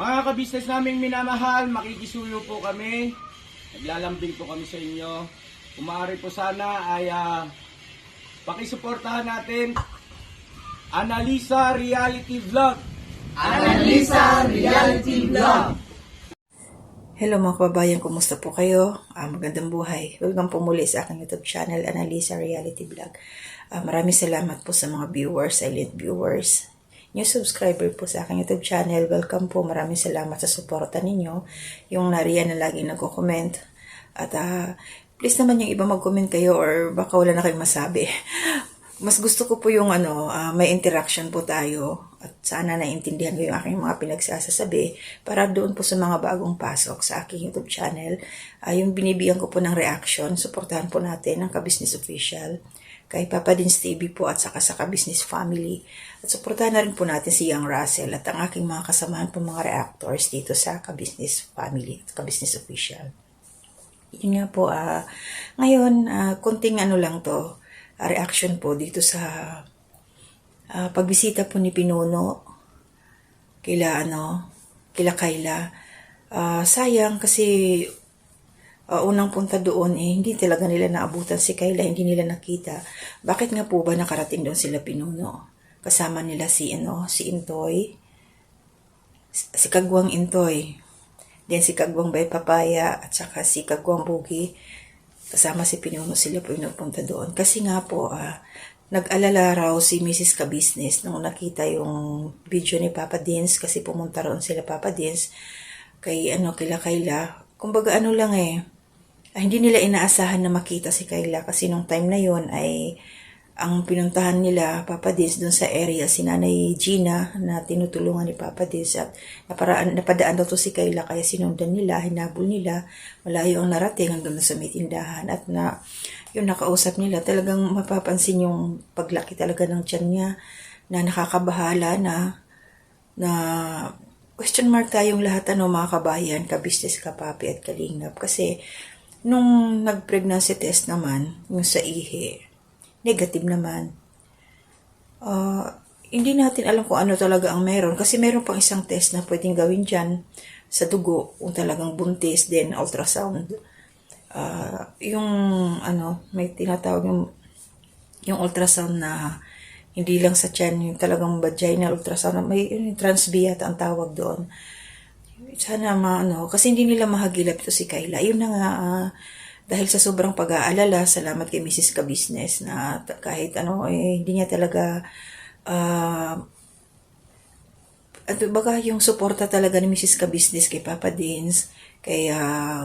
Mga kabisnes naming minamahal, makikisuyo po kami. Naglalambing po kami sa inyo. Kung maaari po sana ay pakisuportahan natin Analisa Reality Vlog. Analisa Reality Vlog. Hello mga kababayan, kumusta po kayo? Magandang buhay. Welcome po muli sa aking YouTube channel, Analisa Reality Vlog. Maraming salamat po sa mga viewers, silent viewers. New subscriber po sa aking YouTube channel, welcome po. Maraming salamat sa suporta ninyo. Yung nariyan na laging nagko-comment. At please naman yung iba mag-comment kayo or baka wala na kayong masabi. Mas gusto ko po yung may interaction po tayo at sana naintindihan ko yung aking mga pinagsasasabi para doon po sa mga bagong pasok sa aking YouTube channel. Yung binibigyan ko po ng reaction, suportahan po natin ang Ka-Business Official kay Papa Dins TV po at saka sa Ka-Business Family. At suportahan na rin po natin si Young Russell at ang aking mga kasamahan po mga reactors dito sa Ka-Business Family at Ka-Business Official. Yun nga po, ngayon, konting lang to, reaction po dito sa pagbisita po ni Pinuno kila Kayla. Sayang kasi unang punta doon hindi talaga nila naabutan si Kayla, hindi nila nakita. Bakit nga po ba nakarating doon sila Pinuno? Kasama nila si Intoy, si Kagwang Intoy, then si Kagwang Bay Papaya at saka si Kagwang Bugi. Kasama si Pinuno, sila po yung nagpunta doon. Kasi nga po, nag-alala raw si Mrs. Ka-Business nung nakita yung video ni Papa Dins kasi pumunta roon sila Papa Dins kay Kayla. Kumbaga lang hindi nila inaasahan na makita si Kayla kasi nung time na yon ay ang pinuntahan nila Papa Dins doon sa area si Nanay Gina na tinutulungan ni Papa Dins at napadaan daw to si Kayla kaya sinundan nila, hinabol nila, malayo ang narating hanggang sa may tindahan at yung nakausap nila talagang mapapansin yung paglaki talaga ng tiyan niya na nakakabahala na question mark tayong lahat mga kabayan, ka-business, ka-papi at kalingap kasi nung nag-pregnancy test naman yung sa ihi negative naman. Hindi natin alam kung ano talaga ang meron kasi meron pang isang test na pwedeng gawin dyan sa dugo kung talagang buntis, then ultrasound. May tinatawag yung ultrasound na hindi lang sa tiyan, yung talagang vaginal ultrasound, may transb yata ang tawag doon. Sana kasi hindi nila mahagilap ito si Kayla. Yun na nga, dahil sa sobrang pag-aalala, salamat kay Mrs. Ka-Business na kahit hindi niya talaga baga yung suporta talaga ni Mrs. Ka-Business kay Papa Dins, kay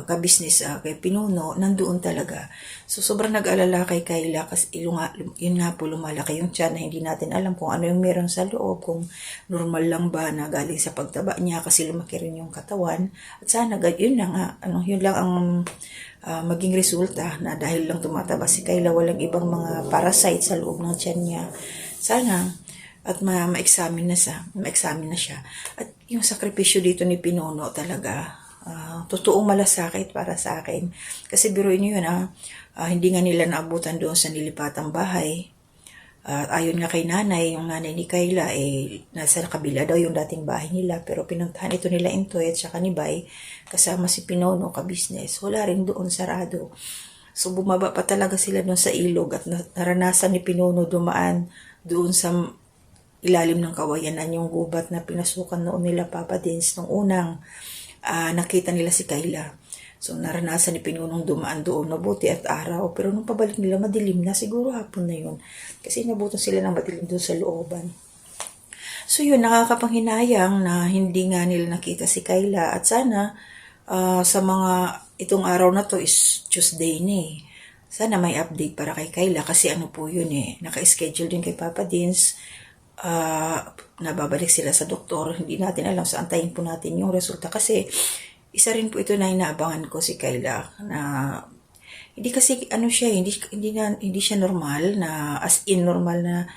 Ka-Business, kay Pinuno, nandoon talaga. So sobrang nag-alala kay Kayla kasi yun nga po lumalaki yung tiyan na hindi natin alam kung ano yung meron sa loob, kung normal lang ba na galing sa pagtaba niya kasi lumaki rin yung katawan. At sana yun na nga, yun lang ang maging resulta na dahil lang tumataba si Kayla, walang ibang mga parasite sa loob ng tiyan niya. Sana at ma-examine na siya. At yung sakripisyo dito ni Pinuno talaga, totoong malasakit para sa akin. Kasi biruin niyo yun, hindi nga nila naabutan doon sa nilipatang bahay. Ayon nga kay nanay, yung nanay ni Kayla, nasa kabila daw yung dating bahay nila. Pero pinuntahan ito nila Intoy at saka ni Bay, kasama si Pinuno, Ka-Business. Wala rin doon, sarado. So bumaba pa talaga sila doon sa ilog at naranasan ni Pinuno dumaan doon sa ilalim ng kawayanan, yung gubat na pinasukan noon nila Papa Dins nung unang nakita nila si Kayla. So naranasan ni Pinunong dumaan doon, mabuti at araw, pero nung pabalik nila madilim na, siguro hapon na yun kasi nabutan sila ng madilim doon sa looban. So yun, nakakapanghinayang na hindi nga nila nakita si Kayla at sana sa mga itong araw na to is Tuesday na sana may update para kay Kayla kasi po yun naka-schedule din kay Papa Dins. Nababalik sila sa doktor, hindi natin alam, sa antayin po natin yung resulta kasi isa rin po ito na inaabangan ko si Kayla na hindi kasi hindi siya normal na as in normal na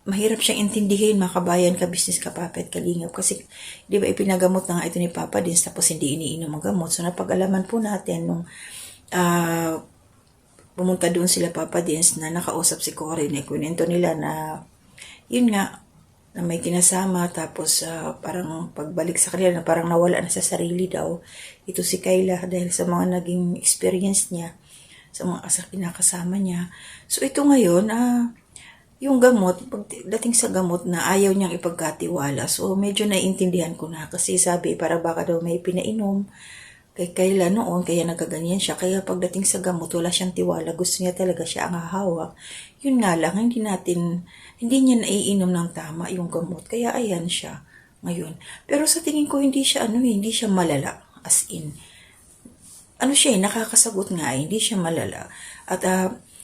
mahirap siyang intindihin mga kabayan, ka-business, ka-papi at kalingap kasi di ba ipinagamot na nga ito ni Papa Dins tapos hindi iniinom ang gamot. So napag-alaman po natin nung pumunta doon sila Papa Dins na nakausap si Corinne, kwento nila na yun nga na may kinasama, tapos parang pagbalik sa kanila na parang nawala na sa sarili daw. Ito si Kayla dahil sa mga naging experience niya sa mga kinakasama niya. So ito ngayon, yung gamot, pagdating sa gamot na ayaw niyang ipagkatiwala. So medyo naiintindihan ko na kasi sabi para baka daw may pinainom kay Kayla noon, kaya nagaganyan siya. Kaya pagdating sa gamot, wala siyang tiwala. Gusto niya talaga siya ang hahawak. Yun nga lang, hindi niya naiinom ng tama yung gamot. Kaya ayan siya ngayon. Pero sa tingin ko, hindi siya malala. As in, nakakasagot nga, hindi siya malala. At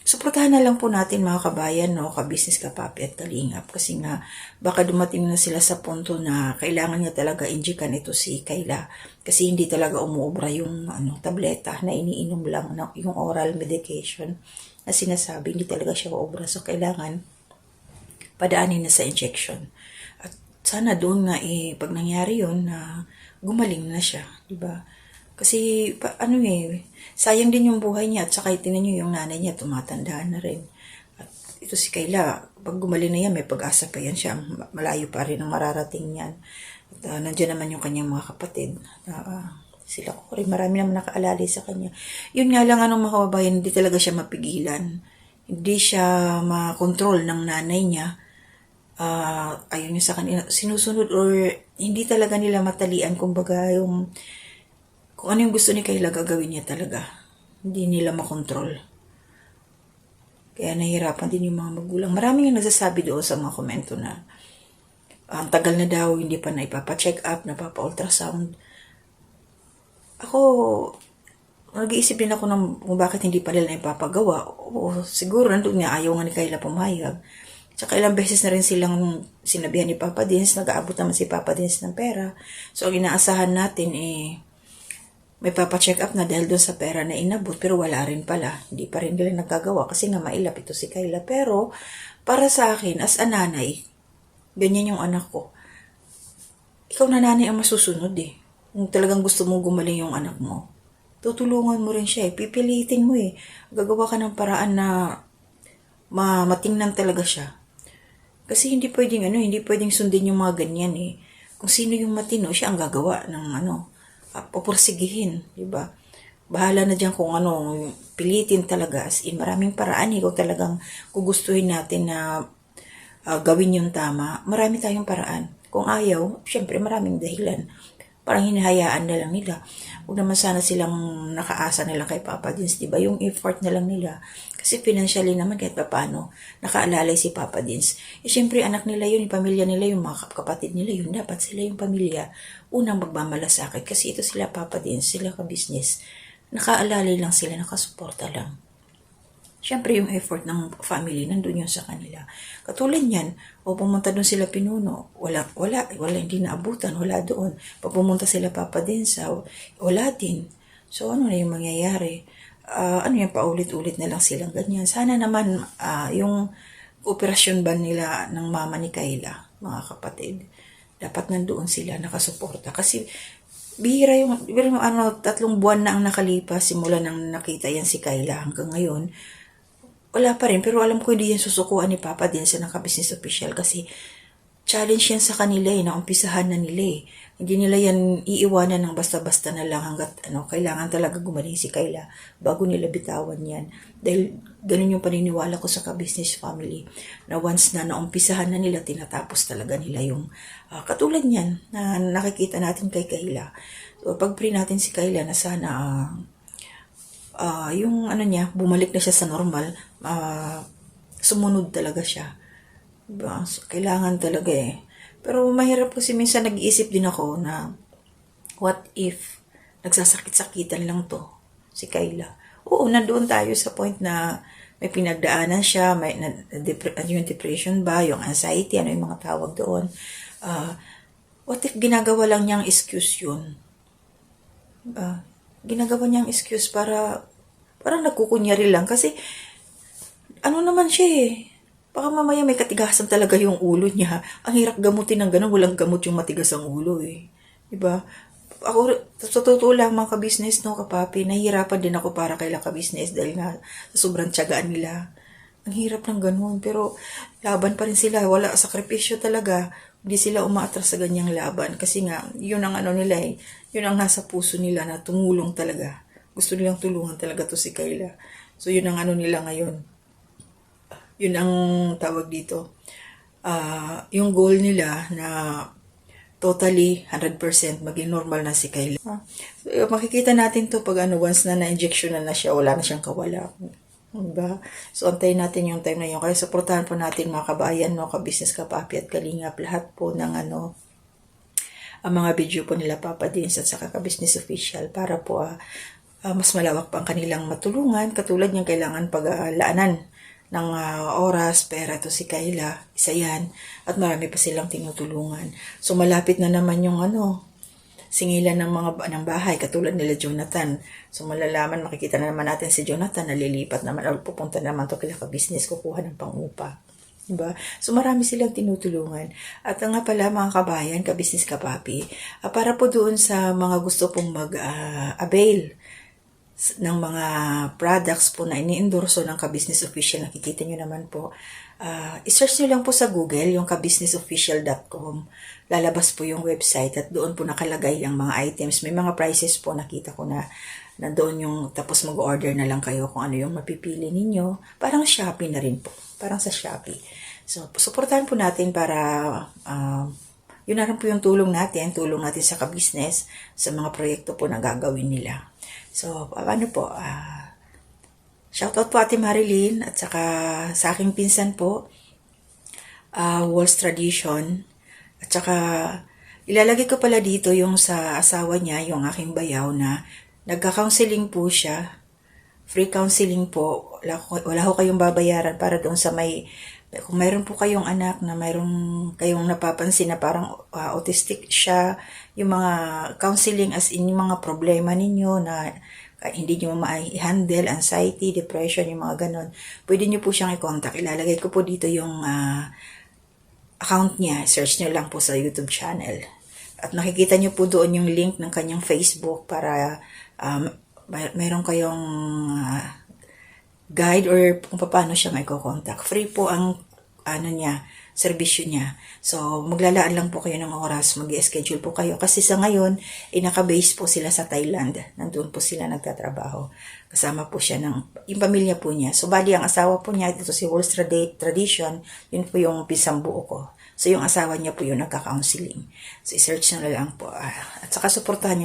suportahan na lang po natin mga kabayan, no, ka-business, ka-papi at kalingap. Kasi nga, baka dumating na sila sa punto na kailangan niya talaga injikan ito si Kayla. Kasi hindi talaga umuobra yung tableta na iniinom lang, yung oral medication na sinasabi, hindi talaga siya uobra. So, kailangan padaanin na sa injection. At sana doon nga, pag nangyari yun, gumaling na siya, diba? Kasi, sayang din yung buhay niya at saka tingnan niyo yung nanay niya, tumatanda na rin. At ito si Kayla, pag gumaling na yan, may pag-asa pa yan siya. Malayo pa rin ang mararating niyan. At nandiyan naman yung kanyang mga kapatid. Sila ko rin, marami naman nakaalala sa kanya. Yun nga lang, mga kababayan, hindi talaga siya mapigilan. Hindi siya makontrol ng nanay niya. Ayun niya sa kanila, sinusunod or hindi talaga nila matalian, kumbaga kung ano yung gusto ni Kayla, gagawin niya talaga. Hindi nila makontrol. Kaya nahihirapan din yung mga magulang. Maraming yung nagsasabi doon sa mga komento na ang tagal na daw, hindi pa na ipapa-check up, napapa-ultrasound. Ako, nag-iisip din ako kung bakit hindi pa nila ipapagawa. O siguro, nandun nga, ayaw nga ni Kayla pumayag. Tsaka ilang beses na rin silang sinabihan ni Papa Dins, nag-aabot naman si Papa Dins ng pera. So, ang inaasahan natin, may papacheck up na dahil doon sa pera na inabot, pero wala rin pala. Hindi pa rin nila nagkagawa kasi nga mailap ito si Kayla. Pero, para sa akin, as a nanay, ganyan yung anak ko. Ikaw na nanay ang masusunod Kung talagang gusto mong gumaling yung anak mo, tutulungan mo rin siya pipilitin mo Gagawa ka ng paraan na matingnan talaga siya. Kasi hindi pwedeng sundin yung mga ganyan Kung sino yung matino, siya ang gagawa ng pupursigihin, diba? Bahala na dyan kung pilitin talaga. As in, maraming paraan kung talagang gugustuhin natin na gawin yung tama. Marami tayong paraan. Kung ayaw, syempre maraming dahilan. Parang hinahayaan na lang nila. Huwag naman sana silang nakaasa na lang kay Papa Dins, diba? Yung effort na lang nila. Kasi financially naman kahit paano, nakaalalay si Papa Dins. Syempre anak nila yun, yung pamilya nila, yung mga kapatid nila yun. Dapat sila yung pamilya unang magmamalasakit. Kasi ito sila Papa Dins, sila ka-business. Nakaalalay lang sila, nakasuporta lang. Syempre yung effort ng family, nandun yun sa kanila. Katulad yan, o pumunta doon sila Pinuno, wala, hindi naabutan, wala doon. Pag pumunta sila Papa Dins, wala din. So ano na yung mangyayari? Paulit-ulit na lang silang ganyan. Sana naman yung operasyon ba nila ng mama ni Kayla, mga kapatid, dapat nandoon sila nakasuporta. Kasi bihira yung 3 buwan na ang nakalipas simula nang nakita yan si Kayla hanggang ngayon. Wala pa rin, pero alam ko hindi yan susukuan ni Papa din sa naka-business official kasi challenge yan sa kanila naumpisahan na nila Hindi nila yan iiwanan ng basta-basta na lang hanggat kailangan talaga gumaling si Kayla bago nila bitawan yan. Dahil ganun yung paniniwala ko sa ka-business family na once na naumpisahan na nila, tinatapos talaga nila yung katulad niyan na nakikita natin kay Kayla. So, pag-pray natin si Kayla na sana yung niya, bumalik na siya sa normal, sumunod talaga siya. Diba? So, kailangan talaga Pero mahirap kasi minsan nag-iisip din ako na what if nagsasakit-sakitan lang to si Kayla. Oo, nandoon tayo sa point na may pinagdaanan siya, may yung depression ba, yung anxiety, yung mga tawag doon. What if ginagawa lang niyang excuse yun? Ginagawa niyang excuse para nagkukunyari lang kasi naman siya baka mamaya may katigasan talaga yung ulo niya. Ang hirap gamutin ng ganun, walang gamot yung matigas ang ulo diba? Ako, sa totoo lang mga ka-business, kapapi, nahihirapan din ako para kay ka-business dahil nga sa sobrang tiyagaan nila. Ang hirap ng ganun. Pero laban pa rin sila. Wala, sakripisyo talaga. Hindi sila umaatras sa ganyang laban. Kasi nga, yun ang ano nila eh. Yun ang nasa puso nila na tumulong talaga. Gusto nilang tulungan talaga to si Kayla. So yun ang ano nila ngayon. Yun ang tawag dito. Yung goal nila na totally 100% maging normal na si Kayla. So, makikita natin to pag once na na-injection na siya, wala na siyang kawala. Diba? So, antayin natin yung time na yun. Kaya supportahan po natin mga kabayan, no, ka-business, ka-papi at kalingap. Lahat po ng ang mga video po nila Papa Dins at saka ka-business official para po mas malawak pa ang kanilang matulungan. Katulad niyang kailangan paglaanan ng oras, pera to si Kayla. Isa yan. At marami pa silang tinutulungan. So, malapit na naman yung singilan ng bahay, katulad nila Jonathan. So malalaman, makikita na naman natin si Jonathan, nalilipat naman, o pupunta naman to kila ka-business, kukuha ng pangupa. Diba? So marami silang tinutulungan. At nga pala mga kabayan, ka-business, ka-papi, para po doon sa mga gusto pong mag-avail ng mga products po na ini-endorso ng ka-business official, nakikita nyo naman po. I-search nyo lang po sa Google yung kabusinessofficial.com. Lalabas po yung website at doon po nakalagay yung mga items. May mga prices po, nakita ko na doon yung, tapos mag-order na lang kayo kung ano yung mapipili ninyo. Parang Shopee na rin po. Parang sa Shopee. So, supportahan po natin para yun na rin po yung tulong natin sa ka-business, sa mga proyekto po na gagawin nila. So, ano po, shoutout po Ate Marilyn at saka sa aking pinsan po, Walls Tradition. At saka ilalagay ko pala dito yung sa asawa niya, yung aking bayaw na nagka-counseling po siya. Free counseling po. Wala ho kayong babayaran para doon sa kung mayroon po kayong anak na mayroon kayong napapansin na parang autistic siya, yung mga counseling as in yung mga problema ninyo na hindi nyo ma-handle, anxiety, depression, yung mga ganon, pwede nyo po siyang i-contact. Ilalagay ko po dito yung account niya. Search nyo lang po sa YouTube channel. At nakikita nyo po doon yung link ng kanyang Facebook para mayroon kayong guide or kung paano siya may contact. Free po ang serbisyo niya. So, maglalaan lang po kayo ng oras, mag-schedule po kayo. Kasi sa ngayon, naka-base po sila sa Thailand. Nandun po sila nagtatrabaho. Kasama po siya yung pamilya po niya. So, bali, ang asawa po niya, dito si Walls Tradition, yun po yung pisang buo ko. So, yung asawa niya po yung nagka-counseling. So, i-search na lang po. At saka, suportahan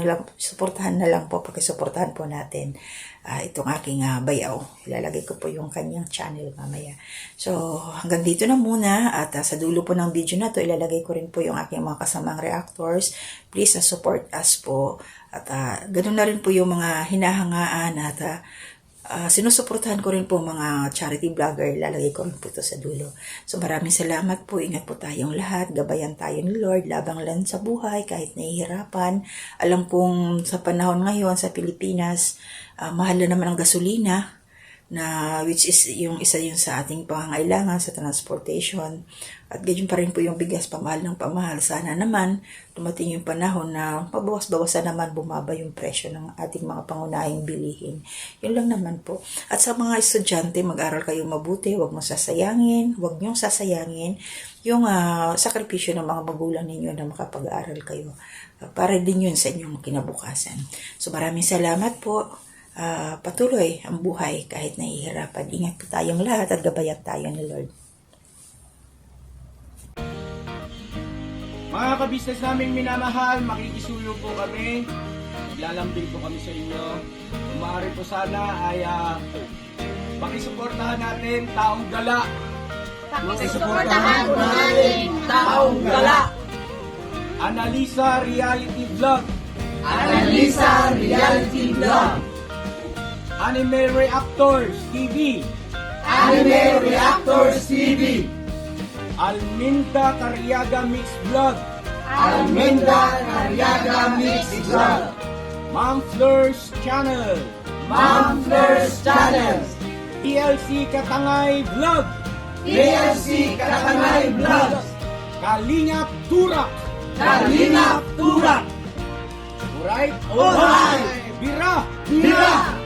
na lang po, pagkisuportahan po natin itong aking bayaw. Ilalagay ko po yung kanyang channel mamaya. So, hanggang dito na muna. At sa dulo po ng video na to, ilalagay ko rin po yung aking mga kasamang reactors. Please, support us po. At ganun na rin po yung mga hinahangaan at sinusuportahan ko rin po mga charity vlogger. Ilalagay ko rin po ito sa dulo. So, maraming salamat po. Ingat po tayong lahat. Gabayan tayo ni Lord. Labang lang sa buhay kahit nahihirapan. Alam pong sa panahon ngayon sa Pilipinas, mahal na naman ang gasolina, na which is yung isa yun sa ating pangangailangan sa transportation. At ganyan pa rin po yung bigas, pamahal ng pamahal. Sana naman dumating yung panahon na mabawas-bawasan naman, bumaba yung presyo ng ating mga pangunahing bilihin. Yun lang naman po. At sa mga estudyante, mag-aral kayo mabuti, huwag niyong sasayangin yung sakripisyo ng mga magulang ninyo na makapag-aral kayo. Para din yun sa inyong kinabukasan. So maraming salamat po. Patuloy ang buhay kahit nahihirapan. Ingat po tayong lahat at gabayan tayo ni Lord. Mga ka-business naming minamahal, makikisuyo po kami. Naglalambing po kami sa inyo. Kung maaari po sana ay pakisuportahan natin Taong Gala. Pakisuportahan po natin Taong Gala. Analisa Reality Vlog. Analisa Reality Vlog. Anime Reactors TV. Anime Reactors TV. Alminda Cariaga Mix Vlog. Alminda Cariaga Mix Vlog. Ma'am Fleurs Channel. Ma'am Fleurs Channel. PLC Katangay Vlog. PLC Katangay Vlog. Kalingap Turak. Kalingap Turak. Alright? Alright. Bira. Bira.